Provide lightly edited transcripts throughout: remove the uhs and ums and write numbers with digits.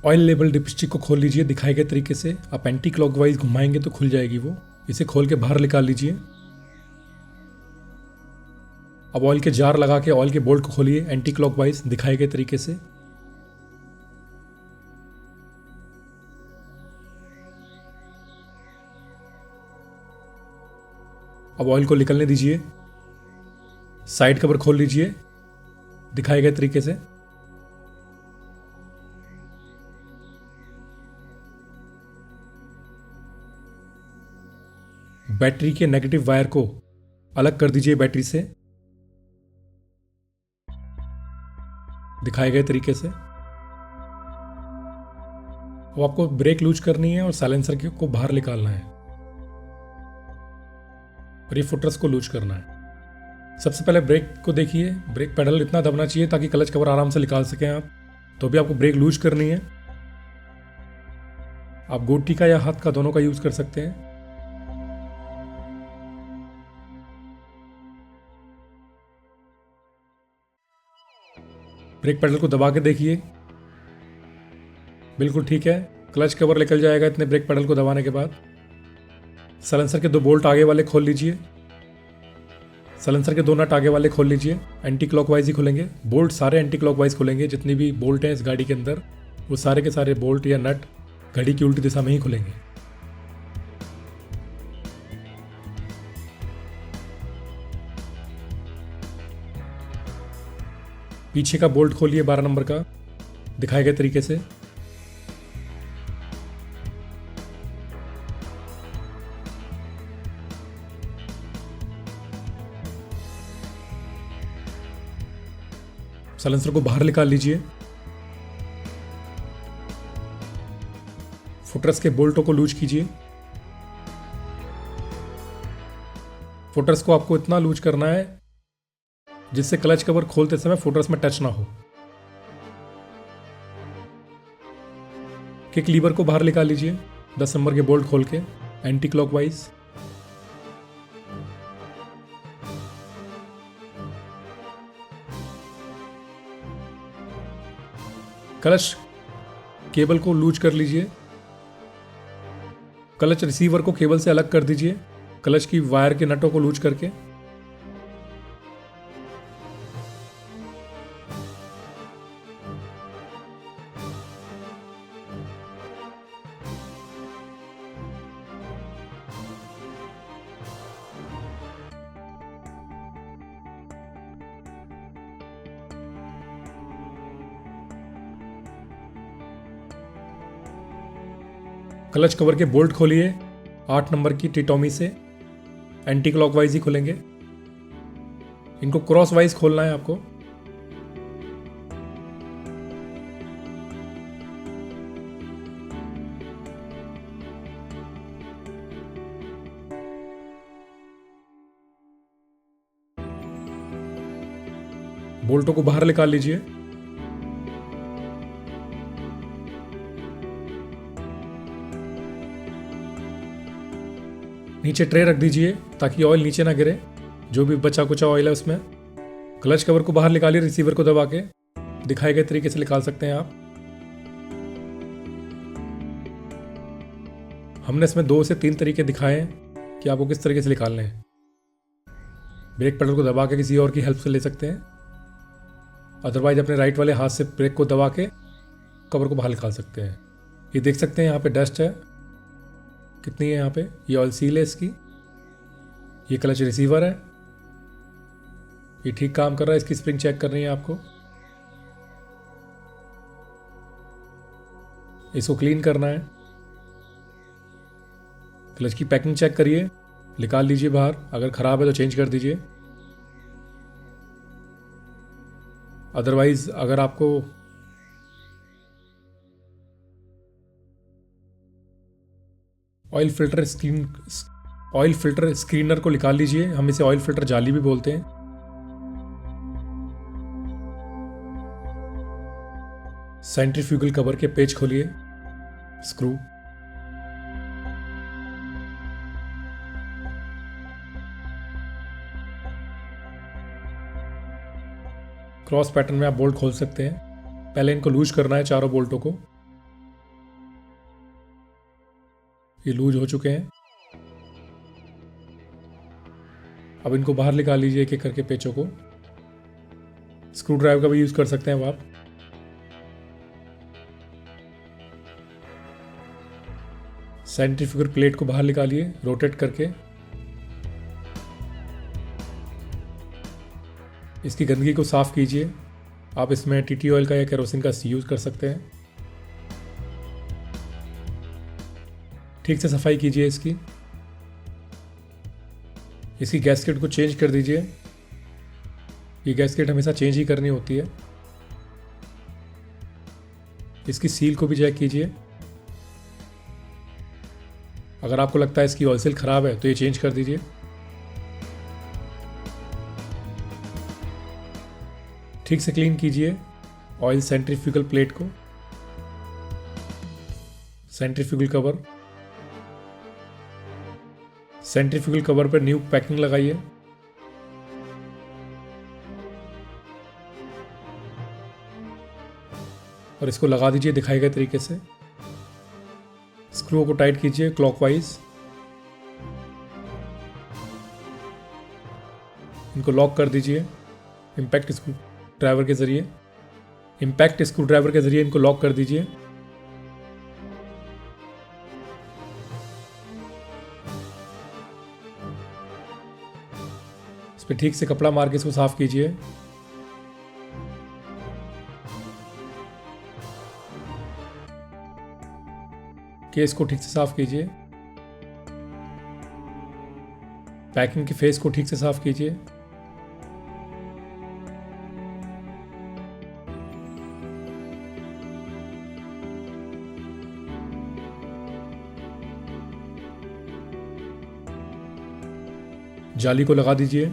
Oil label lipstick को खोल लीजिए दिखाए गए तरीके से। आप एंटी क्लॉकवाइज घुमाएंगे तो खुल जाएगी वो। इसे खोल के बाहर निकाल लीजिए। अब ऑयल के जार लगा के ऑयल के बोल्ट को खोलिए एंटी क्लॉकवाइज दिखाए गए तरीके से। अब ऑयल को निकलने दीजिए। साइड कवर खोल लीजिए दिखाए गए तरीके से। बैटरी के नेगेटिव वायर को अलग कर दीजिए बैटरी से दिखाए गए तरीके से। अब आपको ब्रेक लूज करनी है और साइलेंसर को बाहर निकालना है और ये फुटरेस्ट को लूज करना है। सबसे पहले ब्रेक को देखिए, ब्रेक पेडल इतना दबना चाहिए ताकि क्लच कवर आराम से निकाल सकें आप। तो भी आपको ब्रेक लूज करनी है। आप गोटी का या हाथ का दोनों का यूज कर सकते हैं। ब्रेक पेडल को दबा के देखिए, बिल्कुल ठीक है। क्लच कवर निकल जाएगा इतने ब्रेक पेडल को दबाने के बाद। साइलेंसर के 2 बोल्ट आगे वाले खोल लीजिए। साइलेंसर के 2 नट आगे वाले खोल लीजिए। एंटी क्लॉकवाइज ही खुलेंगे बोल्ट, सारे एंटी क्लॉकवाइज खुलेंगे। जितनी भी बोल्ट हैं इस गाड़ी के अंदर वो सारे के सारे बोल्ट या नट घड़ी की उल्टी दिशा में ही खुलेंगे। पीछे का बोल्ट खोलिए 12 नंबर का दिखाए गए तरीके से। साइलेंसर को बाहर निकाल लीजिए। फुटरेस्ट के बोल्टों को लूज कीजिए। फुटरेस्ट को आपको इतना लूज करना है जिससे क्लच कवर खोलते समय फुटरेस्ट में टच ना हो। किक लीवर को बाहर निकाल लीजिए 10 नंबर के बोल्ट खोल के एंटी क्लॉकवाइज। क्लच केबल को लूज कर लीजिए। क्लच रिसीवर को केबल से अलग कर दीजिए क्लच की वायर के नटों को लूज करके। क्लच कवर के बोल्ट खोलिए 8 नंबर की टिटोमी से। एंटी क्लॉकवाइज ही खुलेंगे। इनको क्रॉस वाइज खोलना है आपको। बोल्टों को बाहर निकाल लीजिए। नीचे ट्रे रख दीजिए ताकि ऑयल नीचे ना गिरे, जो भी बचा कुचा ऑयल है उसमें। क्लच कवर को बाहर निकालिए रिसीवर को दबा के दिखाए गए तरीके से निकाल सकते हैं आप। हमने इसमें 2 से 3 तरीके दिखाए हैं कि आपको किस तरीके से निकालने हैं। ब्रेक पेडल को दबा के किसी और की हेल्प से ले सकते हैं, अदरवाइज अपने राइट वाले हाथ से ब्रेक को दबा के कवर को बाहर निकाल सकते हैं। ये देख सकते हैं यहाँ पे डस्ट है कितनी है। यहाँ पे ये ऑयल सील है इसकी। ये क्लच रिसीवर है, ये ठीक काम कर रहा है। इसकी स्प्रिंग चेक करनी है आपको। इसको क्लीन करना है। क्लच की पैकिंग चेक करिए, निकाल लीजिए बाहर। अगर खराब है तो चेंज कर दीजिए। अदरवाइज अगर आपको ऑयल फिल्टर स्क्रीनर को निकाल लीजिए। हम इसे ऑयल फिल्टर जाली भी बोलते हैं। सेंट्रीफ्यूगल कवर के पेच खोलिए, स्क्रू। क्रॉस पैटर्न में आप बोल्ट खोल सकते हैं। पहले इनको लूज करना है चारों बोल्टों को। ये लूज हो चुके हैं। अब इनको बाहर निकाल लीजिए एक एक करके पेचों को। स्क्रू ड्राइवर का भी यूज़ कर सकते हैं अब आप। सेंट्रीफ्यूगल प्लेट को बाहर निकालिए रोटेट करके। इसकी गंदगी को साफ कीजिए। आप इसमें टीटी ऑयल का या केरोसिन का यूज़ कर सकते हैं। ठीक से सफाई कीजिए इसकी। इसकी गैस्केट को चेंज कर दीजिए। ये गैस्केट हमेशा चेंज ही करनी होती है। इसकी सील को भी चेक कीजिए। अगर आपको लगता है इसकी ऑयल सील खराब है तो ये चेंज कर दीजिए। ठीक से क्लीन कीजिए ऑयल सेंट्रीफ्यूगल प्लेट को। सेंट्रीफ्यूगल कवर, सेंट्रीफ्यूगल कवर पर न्यू पैकिंग लगाइए। और इसको लगा दीजिए दिखाए गए तरीके से। स्क्रू को टाइट कीजिए क्लॉकवाइज। इनको लॉक कर दीजिए इम्पैक्ट स्क्रू ड्राइवर के ज़रिए। इम्पैक्ट स्क्रू ड्राइवर के ज़रिए इनको लॉक कर दीजिए। इस पर ठीक से कपड़ा मार के इसको साफ कीजिए। केस को ठीक से साफ कीजिए। पैकिंग के फेस को ठीक से साफ कीजिए। जाली को लगा दीजिए।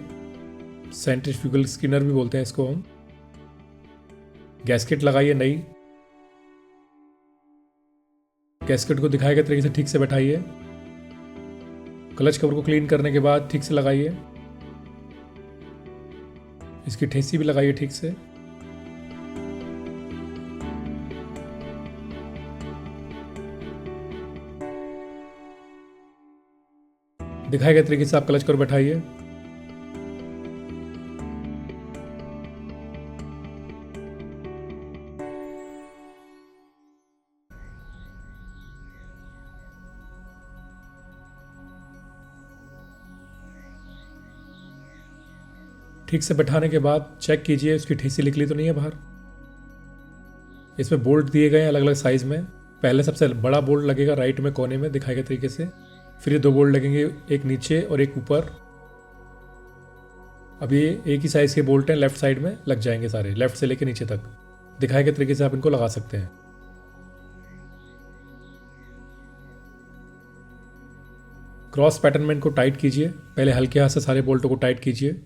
सेंट्रीफ्यूगल स्किनर भी बोलते हैं इसको हम। गैस्केट लगाइए नई। गैस्केट को दिखाए गए तरीके से ठीक से बैठाइए। क्लच कवर को क्लीन करने के बाद ठीक से लगाइए। इसकी ठेसी भी लगाइए ठीक से। दिखाए गए तरीके से आप क्लच कवर बैठाइए। ठीक से बैठाने के बाद चेक कीजिए उसकी ठेसी निकली तो नहीं है बाहर। इसमें बोल्ट दिए गए हैं अलग अलग साइज में। पहले सबसे बड़ा बोल्ट लगेगा राइट में कोने में दिखाए गए तरीके से। फिर ये दो बोल्ट लगेंगे, एक नीचे और एक ऊपर। अब ये एक ही साइज के बोल्ट हैं, लेफ्ट साइड में लग जाएंगे सारे, लेफ्ट से लेकर नीचे तक। दिखाए गए तरीके से आप इनको लगा सकते हैं। क्रॉस पैटर्न में इनको टाइट कीजिए। पहले हल्के हाथ से सारे बोल्टों को टाइट कीजिए।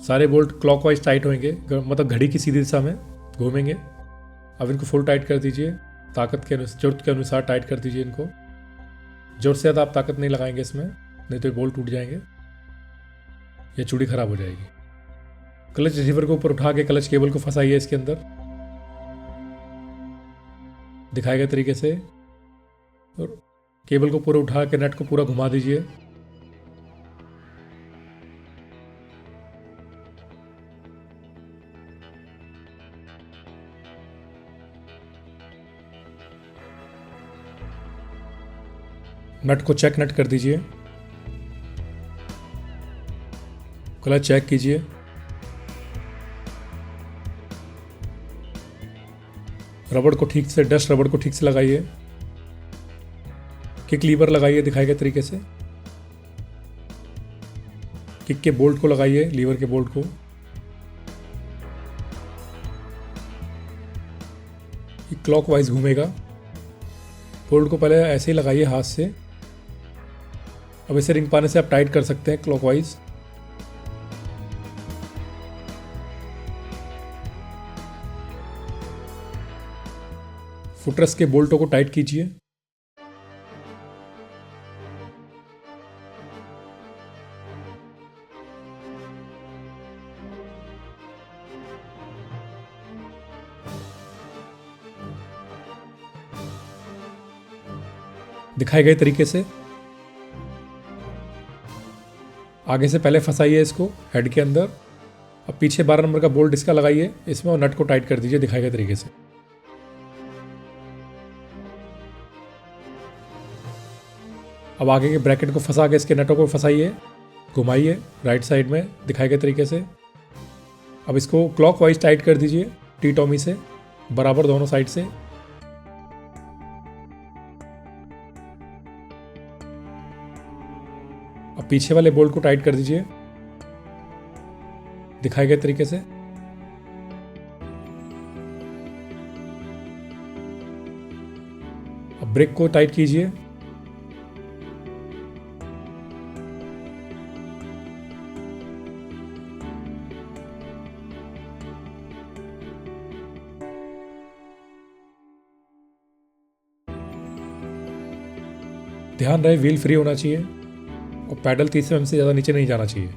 सारे बोल्ट क्लॉकवाइज टाइट होंगे, मतलब घड़ी की सीधी दिशा में घूमेंगे। अब इनको फुल टाइट कर दीजिए। ताकत के जरूरत के अनुसार टाइट कर दीजिए इनको। जोर से ज़्यादा आप ताकत नहीं लगाएंगे इसमें, नहीं तो बोल्ट टूट जाएंगे या चूड़ी खराब हो जाएगी। क्लच रिसीवर को ऊपर उठा के क्लच केबल को फंसाइए इसके अंदर दिखाए गए तरीके से। और केबल को पूरा उठा के नट को पूरा घुमा दीजिए। नट को चेक नट कर दीजिए। क्लच चेक कीजिए। रबड़ को ठीक से, डस्ट रबड़ को ठीक से लगाइए। किक लीवर लगाइए दिखाए गए तरीके से। किक के बोल्ट को लगाइए, लीवर के बोल्ट को। ये क्लॉकवाइज घूमेगा। बोल्ट को पहले ऐसे ही लगाइए हाथ से। अब इसे रिंग पाने से आप टाइट कर सकते हैं क्लॉकवाइज। फुटरेस्ट के बोल्टों को टाइट कीजिए। दिखाए गए तरीके से। आगे से पहले फंसाइए इसको हेड के अंदर। अब पीछे 12 नंबर का बोल्ट इसका लगाइए इसमें और नट को टाइट कर दीजिए दिखाए गए तरीके से। अब आगे के ब्रैकेट को फंसा के इसके नटों को फंसाइए, घुमाइए राइट साइड में दिखाए गए तरीके से। अब इसको क्लॉकवाइज टाइट कर दीजिए टी टॉमी से, बराबर दोनों साइड से। अब पीछे वाले बोल्ट को टाइट कर दीजिए दिखाए गए तरीके से। अब ब्रेक को टाइट कीजिए। ध्यान रहे व्हील फ्री होना चाहिए और पैडल 30 mm से ज़्यादा नीचे नहीं जाना चाहिए।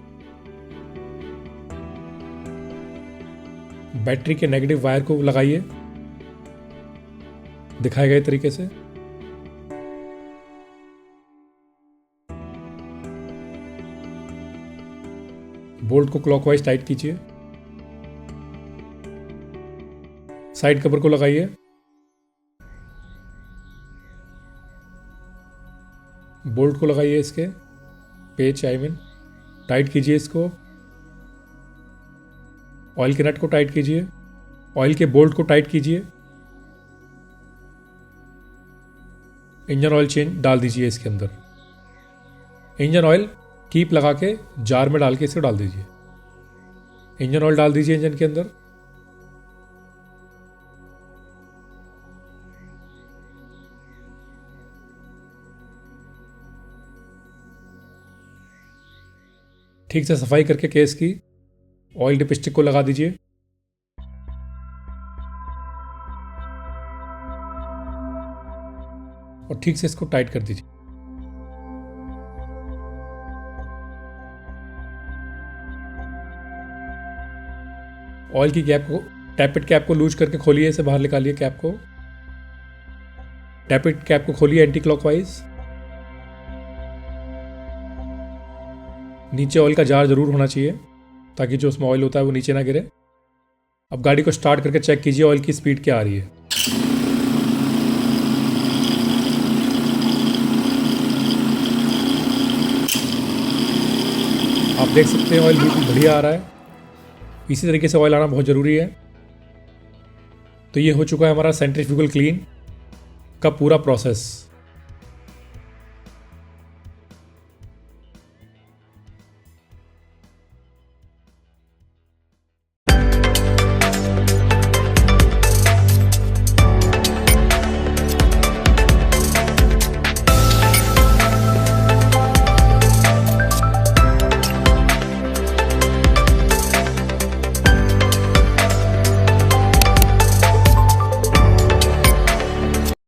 बैटरी के नेगेटिव वायर को लगाइए दिखाए गए तरीके से। बोल्ट को क्लॉकवाइज टाइट कीजिए। साइड कवर को लगाइए। बोल्ट को लगाइए इसके पेच टाइट कीजिए इसको। ऑयल के नट को टाइट कीजिए। ऑयल के बोल्ट को टाइट कीजिए। इंजन ऑयल चेंज डाल दीजिए इसके अंदर। इंजन ऑयल कीप लगा के जार में डाल के इसे डाल दीजिए। इंजन ऑयल डाल दीजिए इंजन के अंदर। ठीक से सफाई करके केस की ऑयल डिपस्टिक को लगा दीजिए। और ठीक से इसको टाइट कर दीजिए। ऑयल की कैप को टैपिट कैप को लूज करके खोलिए, इसे बाहर निकालिए कैप को। टैपिट कैप को खोलिए एंटी क्लॉकवाइज। नीचे ऑयल का जार जरूर होना चाहिए ताकि जो उसमें ऑयल होता है वो नीचे ना गिरे। अब गाड़ी को स्टार्ट करके चेक कीजिए ऑयल की स्पीड क्या आ रही है। आप देख सकते हैं ऑयल बिल्कुल बढ़िया आ रहा है। इसी तरीके से ऑयल आना बहुत ज़रूरी है। तो ये हो चुका है हमारा सेंट्रीफ्यूगल क्लीन का पूरा प्रोसेस।